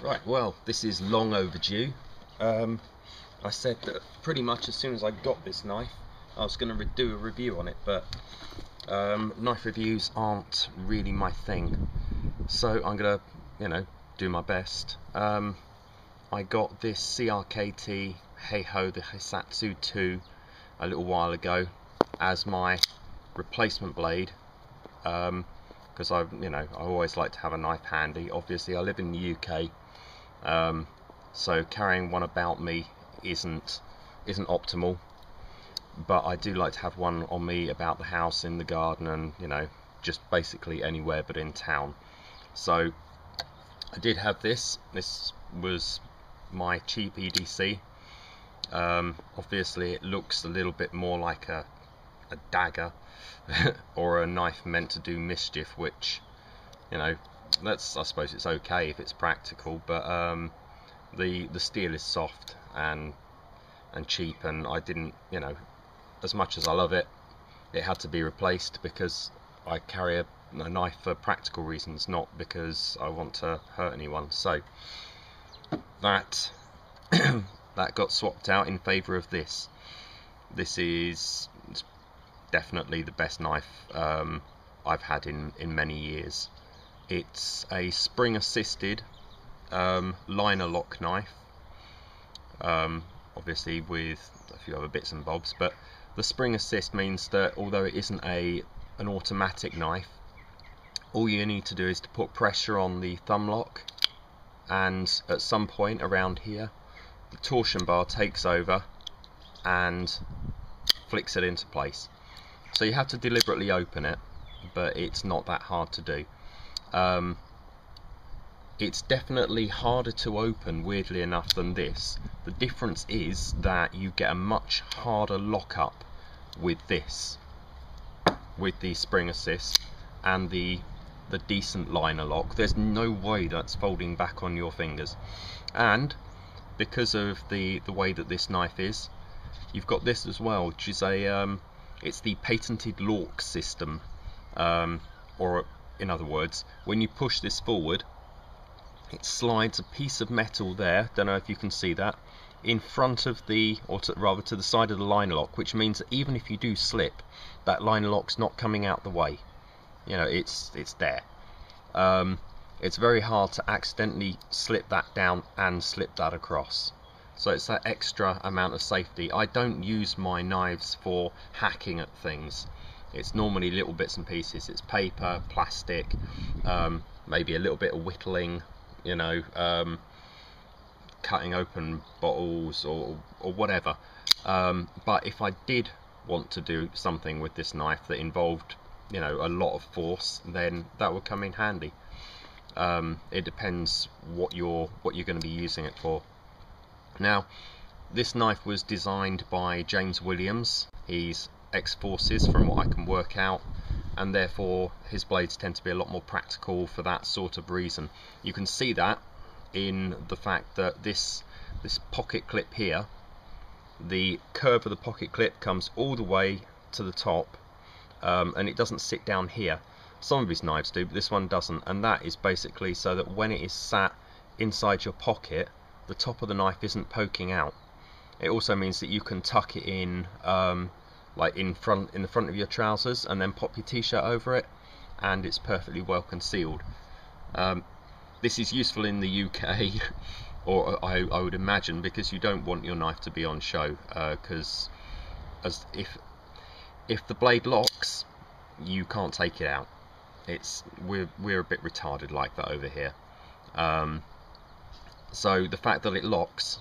Right, well, this is long overdue. I said that pretty much as soon as I got this knife, I was going to do a review on it, but knife reviews aren't really my thing. So I'm going to, do my best. I got this CRKT Heiho, the Hisatsu 2, a little while ago as my replacement blade. Because I always like to have a knife handy. Obviously, I live in the UK, so carrying one about me isn't optimal. But I do like to have one on me about the house, in the garden, and just basically anywhere but in town. So I did have this. This was my cheap EDC. Obviously, it looks a little bit more like a dagger or a knife meant to do mischief, which I suppose it's okay if it's practical, but the steel is soft and cheap, and I didn't, as much as I love it, it had to be replaced because I carry a knife for practical reasons, not because I want to hurt anyone. So that that got swapped out in favour of this. This is definitely the best knife I've had in many years. It's a spring assisted liner lock knife, obviously with a few other bits and bobs, but the spring assist means that although it isn't an automatic knife, all you need to do is to put pressure on the thumb lock, and at some point around here the torsion bar takes over and flicks it into place. So you have to deliberately open it, but it's not that hard to do. It's definitely harder to open, weirdly enough, than this. The difference is that you get a much harder lockup with this, with the spring assist and the decent liner lock. There's no way that's folding back on your fingers, and because of the way that this knife is, you've got this as well, which is it's the patented lock system, or in other words, when you push this forward, it slides a piece of metal there, don't know if you can see that, in front of rather to the side of the liner lock, which means that even if you do slip, that liner lock's not coming out the way. It's there. It's very hard to accidentally slip that down and slip that across. So it's that extra amount of safety. I don't use my knives for hacking at things. It's normally little bits and pieces. It's paper, plastic, maybe a little bit of whittling, cutting open bottles or whatever. But if I did want to do something with this knife that involved a lot of force, then that would come in handy. It depends what you're going to be using it for. Now, this knife was designed by James Williams. He's ex-forces from what I can work out, and therefore his blades tend to be a lot more practical for that sort of reason. You can see that in the fact that this pocket clip here, the curve of the pocket clip comes all the way to the top, and it doesn't sit down here. Some of his knives do, but this one doesn't, and that is basically so that when it is sat inside your pocket, the top of the knife isn't poking out. It also means that you can tuck it in, like in the front of your trousers, and then pop your t-shirt over it, and it's perfectly well concealed. This is useful in the UK, or I would imagine, because you don't want your knife to be on show, because if the blade locks, you can't take it out. We're a bit retarded like that over here. So the fact that it locks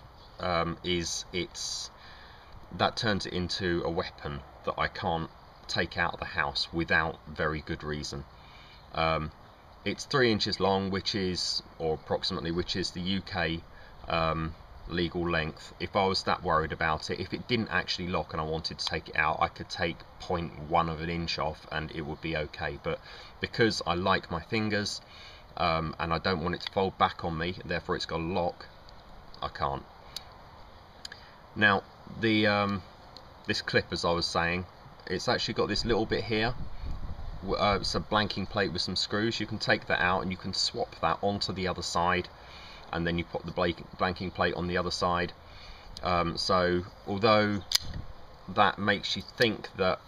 that turns it into a weapon that I can't take out of the house without very good reason. It's 3 inches long, or approximately, which is the UK legal length. If I was that worried about it, if it didn't actually lock and I wanted to take it out, I could take 0.1 of an inch off and it would be okay. But because I like my fingers, and I don't want it to fold back on me, therefore it's got a lock, I can't. Now this clip, as I was saying, it's actually got this little bit here. It's a blanking plate with some screws. You can take that out and you can swap that onto the other side, and then you put the blanking plate on the other side. So although that makes you think that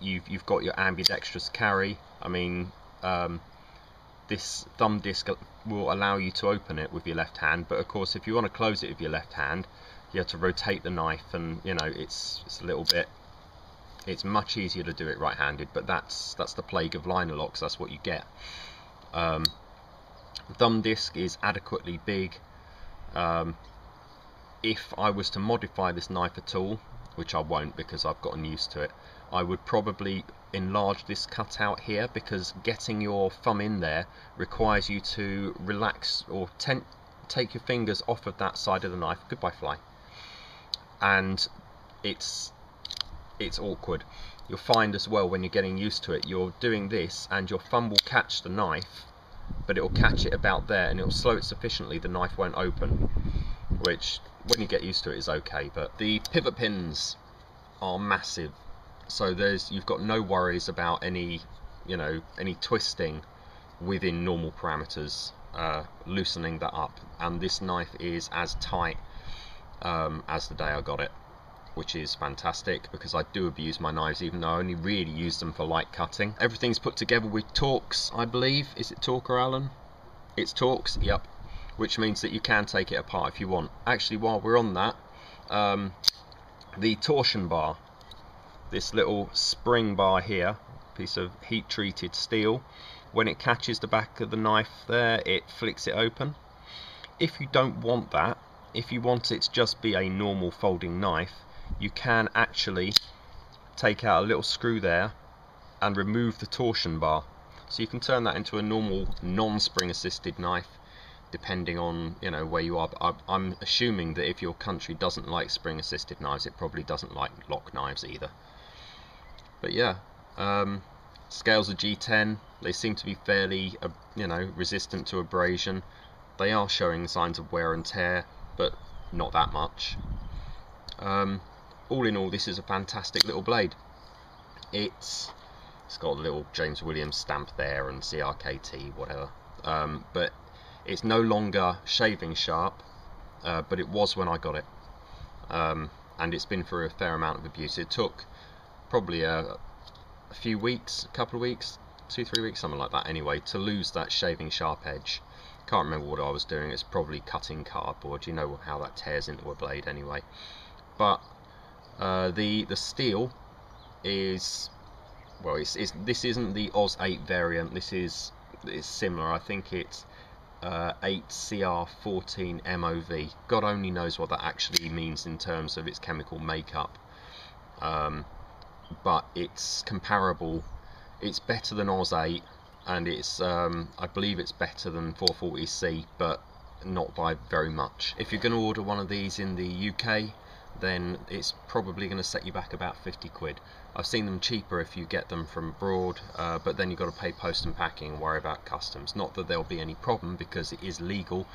you've got your ambidextrous carry, I mean, this thumb disc will allow you to open it with your left hand, but of course if you want to close it with your left hand, you have to rotate the knife, and you know, it's a little bit, it's much easier to do it right-handed, but that's the plague of liner locks. That's what you get. Thumb disc is adequately big. If I was to modify this knife at all, which I won't because I've gotten used to it, I would probably enlarge this cutout here, because getting your thumb in there requires you to relax or take your fingers off of that side of the knife. Goodbye fly. And it's awkward. You'll find as well, when you're getting used to it, you're doing this and your thumb will catch the knife, but it will catch it about there, and it will slow it sufficiently the knife won't open, which when you get used to it is okay. But the pivot pins are massive, so you've got no worries about any twisting within normal parameters, loosening that up. And this knife is as tight as the day I got it, which is fantastic, because I do abuse my knives, even though I only really use them for light cutting. Everything's put together with Torx, I believe. Is it Torx or Allen? It's Torx, yep. Which means that you can take it apart if you want. Actually, while we're on that, the torsion bar, this little spring bar here, piece of heat treated steel, when it catches the back of the knife there, it flicks it open. If you don't want that, if you want it to just be a normal folding knife, you can actually take out a little screw there and remove the torsion bar. So you can turn that into a normal non-spring assisted knife, depending on where you are. But I'm assuming that if your country doesn't like spring assisted knives, it probably doesn't like lock knives either. But yeah, scales are G10. They seem to be fairly resistant to abrasion. They are showing signs of wear and tear, but not that much. All in all, this is a fantastic little blade. It's got a little James Williams stamp there and CRKT whatever, but it's no longer shaving sharp, but it was when I got it, and it's been through a fair amount of abuse. It took probably a few weeks, a couple of weeks, 2-3 weeks, something like that anyway, to lose that shaving sharp edge. Can't remember what I was doing. It's probably cutting cardboard. You know how that tears into a blade anyway. But the steel is, well, this isn't the Oz 8 variant. This is similar. I think it's 8CR14 MOV. God only knows what that actually means in terms of its chemical makeup. But it's comparable. It's better than Oz 8, and it's I believe it's better than 440C, but not by very much. If you're going to order one of these in the UK, then it's probably going to set you back about 50 quid. I've seen them cheaper if you get them from abroad, but then you've got to pay post and packing and worry about customs. Not that there'll be any problem, because it is legal,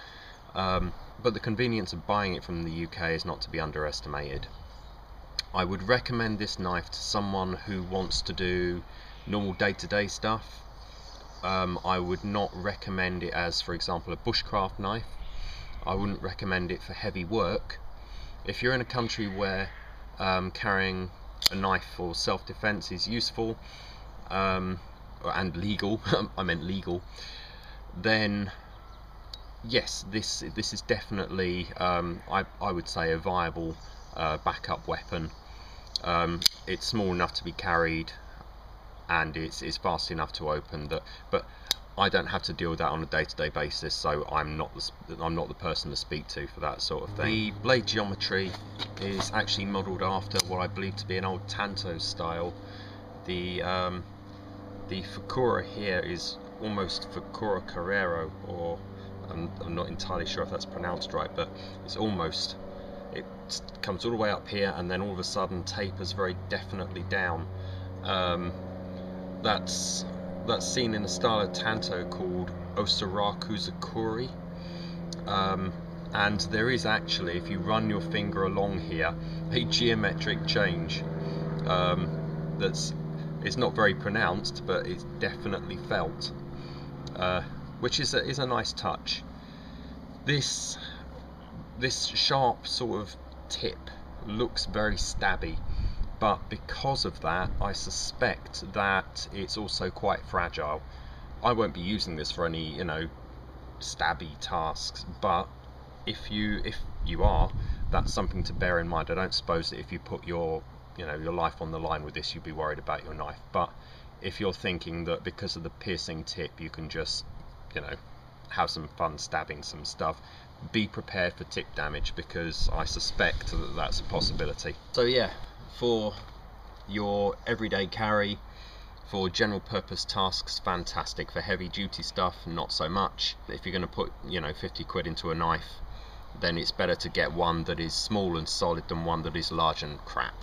but the convenience of buying it from the UK is not to be underestimated. I would recommend this knife to someone who wants to do normal day-to-day stuff. I would not recommend it as, for example, a bushcraft knife. I wouldn't recommend it for heavy work. If you're in a country where carrying a knife for self-defense is useful and legal, I meant legal, then yes, this is definitely I would say a viable backup weapon. It's small enough to be carried, and it's fast enough to open that, but I don't have to deal with that on a day-to-day basis, so I'm not the person to speak to for that sort of thing. The blade geometry is actually modelled after what I believe to be an old Tanto style. The Fukura here is almost Fukura Carrero, or I'm not entirely sure if that's pronounced right, but it's almost, it comes all the way up here and then all of a sudden tapers very definitely down. That's seen in a style of Tanto called Osaraku Zakuri, and there is actually, if you run your finger along here, a geometric change it's not very pronounced, but it's definitely felt, which is a nice touch. This sharp sort of tip looks very stabby, but because of that I suspect that it's also quite fragile. I won't be using this for any, you know, stabby tasks, but if you are, that's something to bear in mind. I don't suppose that if you put your, you know, your life on the line with this, you'd be worried about your knife. But if you're thinking that because of the piercing tip you can just, you know, have some fun stabbing some stuff, be prepared for tip damage, because I suspect that that's a possibility. So yeah, for your everyday carry, for general purpose tasks, fantastic. For heavy duty stuff, not so much. If you're going to put, you know, 50 quid into a knife, then it's better to get one that is small and solid than one that is large and crap.